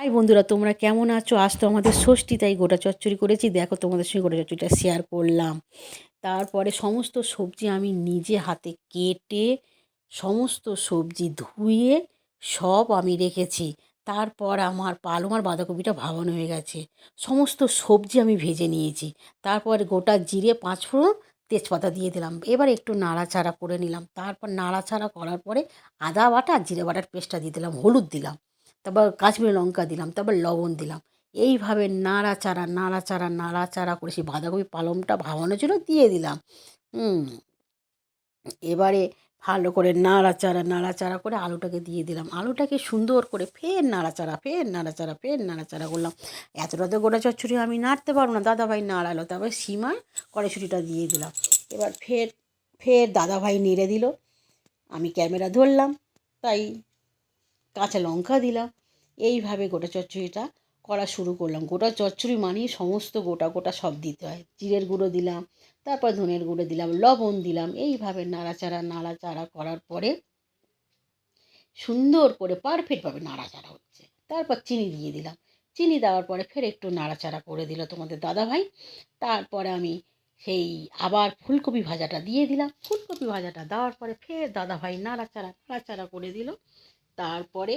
High বন্ধুরা, তোমরা কেমন আছো? আজ তো আমাদের ষষ্ঠী, তাই গোটা চচ্চড়ি করেছি। দেখো, তোমাদের সঙ্গে গোটা চচ্চড়িটা শেয়ার করলাম। তারপরে সমস্ত সবজি আমি নিজে হাতে কেটে, সমস্ত সবজি ধুয়ে সব আমি রেখেছি। তারপর আমার পালং আর বাঁধাকপিটা ভাবানো হয়ে গেছে। সমস্ত সবজি আমি ভেজে নিয়েছি। তারপর গোটা জিরে, পাঁচফোড়ন, তেজপাতা দিয়ে দিলাম। এবার একটু নাড়াচাড়া করে নিলাম। তারপর নাড়াচাড়া করার পরে আদা বাটা আর জিরে বাটার পেস্টটা দিয়ে দিলাম, হলুদ দিলাম, তারপর কাশ্মীরি লঙ্কা দিলাম, তারপর লবণ দিলাম। এইভাবে নাড়াচাড়া নাড়াচাড়া নাড়াচাড়া করে সেই বাঁধাকপি পালংটা ভাবানো ছিল দিয়ে দিলাম। হুম এবারে ভালো করে নাড়াচাড়া নাড়াচাড়া করে আলুটাকে দিয়ে দিলাম। আলুটাকে সুন্দর করে ফের নাড়াচাড়া ফের নাড়াচাড়া ফের নাড়াচাড়া করলাম। এতটা তো গোটা চচ্চড়ি আমি নাড়তে পারবো না, দাদাভাই নাড়ালো। তারপর সীমার কড়াইশুঁটিটা দিয়ে দিলাম। এবার ফের ফের দাদাভাই নেড়ে দিল। আমি ক্যামেরা ধরলাম, তাই কাঁচা লঙ্কা দিলাম। এইভাবে গোটা চচ্চড়িটা করা শুরু করলাম। গোটা চচ্চড়ি মানেই সমস্ত গোটা গোটা সব দিতে হয়। জিরের গুঁড়ো দিলাম, তারপর ধনের গুঁড়ো দিলাম, লবণ দিলাম। এইভাবে নাড়াচাড়া নাড়াচাড়া করার পরে সুন্দর করে পারফেক্টভাবে নাড়াচাড়া হচ্ছে। তারপর চিনি দিয়ে দিলাম। চিনি দেওয়ার পরে ফের একটু নাড়াচাড়া করে দিল তোমাদের দাদাভাই। তারপরে আমি সেই আবার ফুলকপি ভাজাটা দিয়ে দিলাম। ফুলকপি ভাজাটা দেওয়ার পরে ফের দাদাভাই নাড়াচাড়া নাড়াচাড়া করে দিল। তারপরে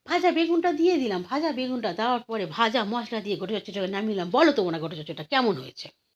ভাজা বেগুনটা দিয়ে দিলাম। ভাজা বেগুনটা দেওয়ার পরে ভাজা মশলা দিয়ে গোটা চচ্চড়িটাকে নামিয়ে নিলাম। বলো তোমরা গোটা চচ্চড়িটা কেমন হয়েছে?